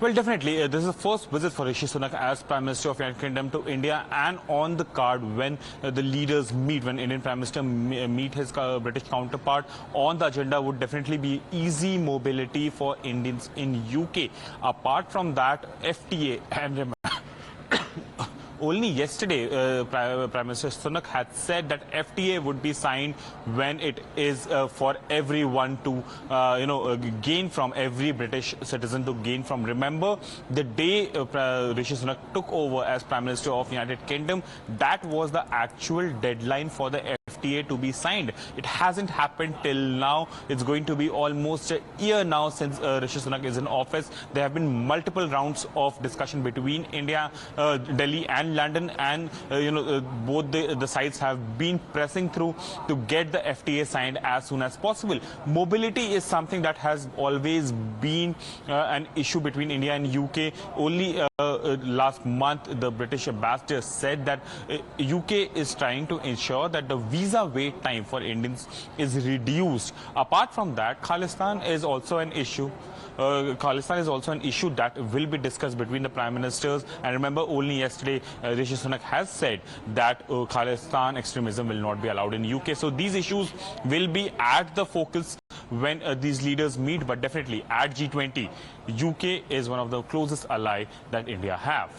Well, definitely. This is the first visit for Rishi Sunak as Prime Minister of United Kingdom to India, and on the card when the leaders meet, when Indian Prime Minister meet his British counterpart, on the agenda would definitely be easy mobility for Indians in UK. Apart from that, FTA and only yesterday, Prime Minister Sunak had said that FTA would be signed when it is for everyone to, gain from, every British citizen to gain from. Remember, the day Rishi Sunak took over as Prime Minister of United Kingdom, that was the actual deadline for the FTA to be signed. It hasn't happened till now. It's going to be almost a year now since Rishi Sunak is in office. There have been multiple rounds of discussion between India, Delhi and London, and both the sides have been pressing through to get the FTA signed as soon as possible. Mobility is something that has always been an issue between India and UK. Only last month, the British ambassador said that UK is trying to ensure that the visa wait time for Indians is reduced. Apart from that, Khalistan is also an issue. Khalistan is also an issue that will be discussed between the Prime Ministers. And remember, only yesterday, Rishi Sunak has said that Khalistan extremism will not be allowed in UK. So these issues will be at the focus when these leaders meet. But definitely at G20, UK is one of the closest ally that India have.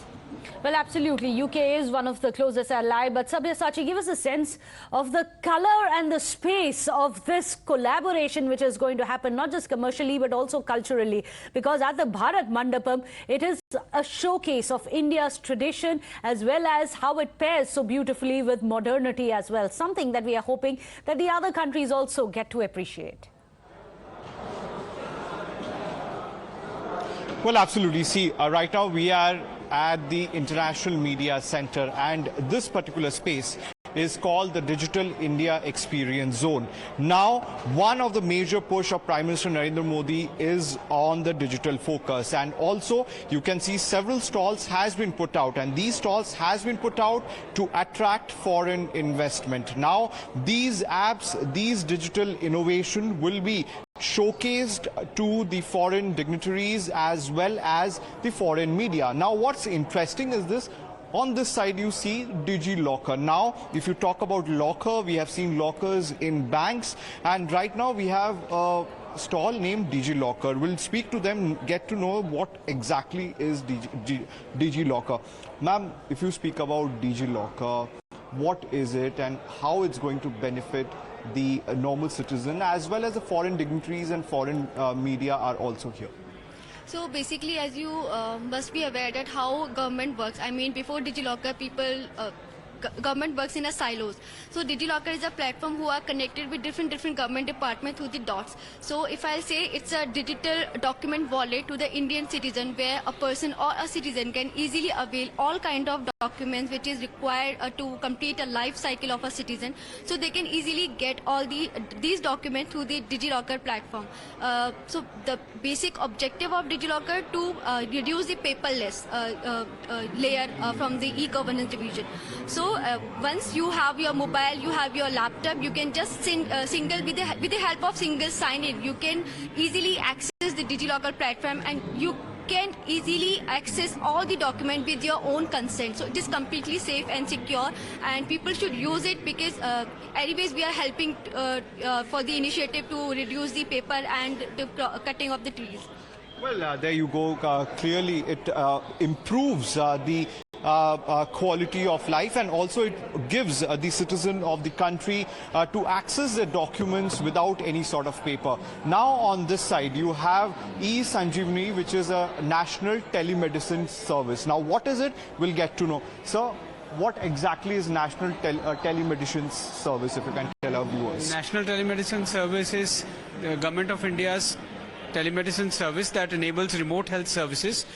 Well, absolutely. UK is one of the closest ally. But Sabyasachi, give us a sense of the color and the space of this collaboration which is going to happen, not just commercially, but also culturally. Because at the Bharat Mandapam, it is a showcase of India's tradition as well as how it pairs so beautifully with modernity as well. Something that we are hoping that the other countries also get to appreciate. Well, absolutely. See, right now we are at the International Media Center, and this particular space is called the Digital India Experience Zone. Now, one of the major push of Prime Minister Narendra Modi is on the digital focus, and also you can see several stalls has been put out, and these stalls has been put out to attract foreign investment. Now, these apps, these digital innovation will be showcased to the foreign dignitaries as well as the foreign media. Now, what's interesting is this. On this side, you see DigiLocker. Now, if you talk about locker, we have seen lockers in banks, and right now we have a stall named DigiLocker. We'll speak to them, get to know what exactly is DigiLocker. Ma'am, if you speak about DigiLocker, what is it and how it's going to benefit the normal citizen as well as the foreign dignitaries and foreign media are also here? So basically, as you must be aware that how government works. I mean, before DigiLocker, government works in a silos. So DigiLocker is a platform who are connected with different government departments through the dots. So if I'll say it's a digital document wallet to the Indian citizen, where a person or a citizen can easily avail all kind of documents which is required to complete a life cycle of a citizen. So they can easily get all these documents through the DigiLocker platform. So the basic objective of DigiLocker to reduce the paperless layer from the e-governance division. So once you have your mobile, you have your laptop, you can just with the help of single sign-in, you can easily access the DigiLocker platform, and you can easily access all the documents with your own consent. So it is completely safe and secure, and people should use it because anyways we are helping for the initiative to reduce the paper and the cutting of the trees. Well, there you go. Clearly, it improves the quality of life, and also it gives the citizen of the country to access the documents without any sort of paper. Now, on this side, you have e-Sanjeevani, which is a national telemedicine service. Now, what is it? We'll get to know. So, what exactly is National Telemedicine Service, if you can tell our viewers? National Telemedicine Service is the Government of India's telemedicine service that enables remote health services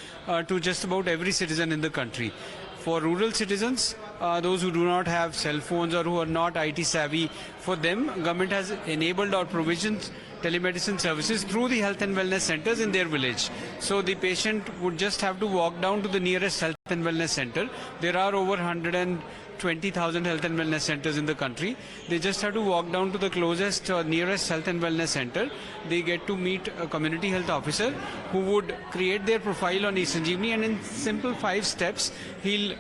to just about every citizen in the country. For rural citizens, those who do not have cell phones or who are not IT savvy, for them, government has enabled or provisioned telemedicine services through the health and wellness centers in their village. So the patient would just have to walk down to the nearest health and wellness center. There are over 100 20,000 health and wellness centers in the country. They just have to walk down to the closest or nearest health and wellness center. They get to meet a community health officer who would create their profile on eSanjeevani, and in simple 5 steps, he'll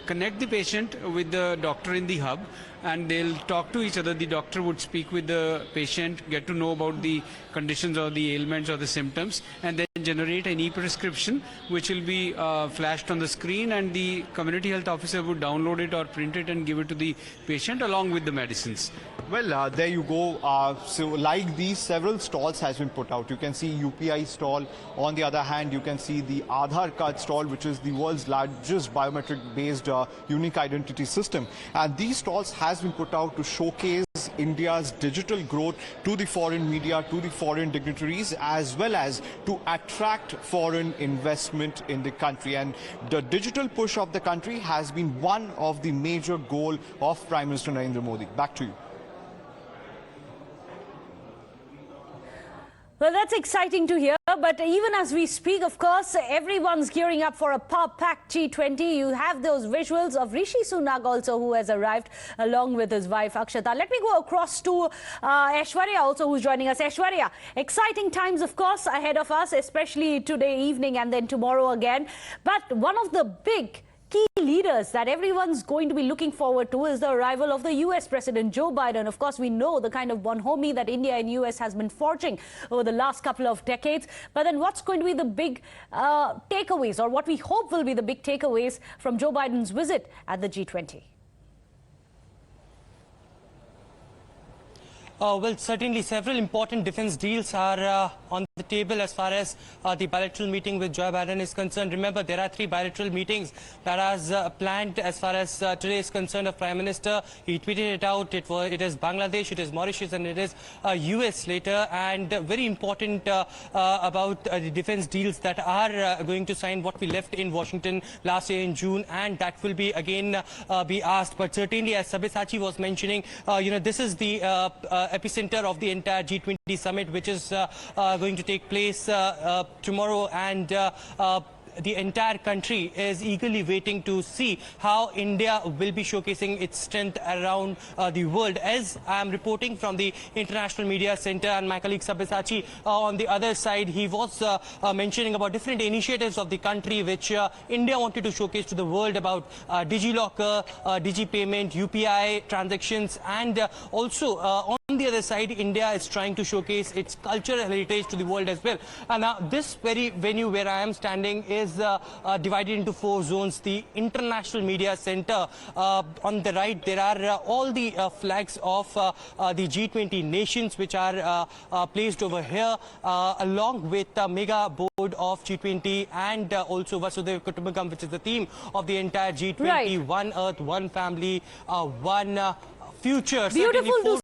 connect the patient with the doctor in the hub, and they'll talk to each other. The doctor would speak with the patient, get to know about the conditions or the ailments or the symptoms, and then generate an e-prescription which will be flashed on the screen, and the community health officer would download it or print it and give it to the patient along with the medicines. Well, there you go. So like these, several stalls has been put out. You can see UPI stall. On the other hand, you can see the Aadhaar card stall, which is the world's largest biometric-based unique identity system. And these stalls has been put out to showcase India's digital growth to the foreign media, to the foreign dignitaries, as well as to attract foreign investment in the country. And the digital push of the country has been one of the major goals of Prime Minister Narendra Modi. Back to you. Well, that's exciting to hear. But even as we speak, of course, everyone's gearing up for a packed G20. You have those visuals of Rishi Sunak also, who has arrived along with his wife, Akshata. Let me go across to Aishwarya also, who's joining us. Aishwarya, exciting times, of course, ahead of us, especially today evening and then tomorrow again. But one of the big key leaders that everyone's going to be looking forward to is the arrival of the US President Joe Biden. Of course, we know the kind of bonhomie that India and US has been forging over the last couple of decades. But then what's going to be the big takeaways, or what we hope will be the big takeaways from Joe Biden's visit at the G20? Well, certainly several important defense deals are on the table as far as the bilateral meeting with Joe Biden is concerned. Remember, there are 3 bilateral meetings that are planned as far as today is concerned of Prime Minister. He tweeted it out. It is Bangladesh, it is Mauritius, and it is US later. And very important about the defense deals that are going to sign what we left in Washington last year in June, and that will be again be asked. But certainly, as Sabyasachi was mentioning, this is the epicenter of the entire G20 summit, which is going to take place tomorrow, and the entire country is eagerly waiting to see how India will be showcasing its strength around the world. As I am reporting from the International Media Center, and my colleague Sabyasachi on the other side, he was mentioning about different initiatives of the country which India wanted to showcase to the world about DigiLocker, DigiPayment, UPI transactions, and also on the other side, India is trying to showcase its cultural heritage to the world as well. And now this very venue where I am standing is divided into 4 zones. The International Media Center, on the right, there are all the flags of the G20 nations which are placed over here, along with the mega board of G20, and also Vasudhaiva Kutumbakam, which is the theme of the entire G20. Right. One Earth, one family, one future. Beautiful to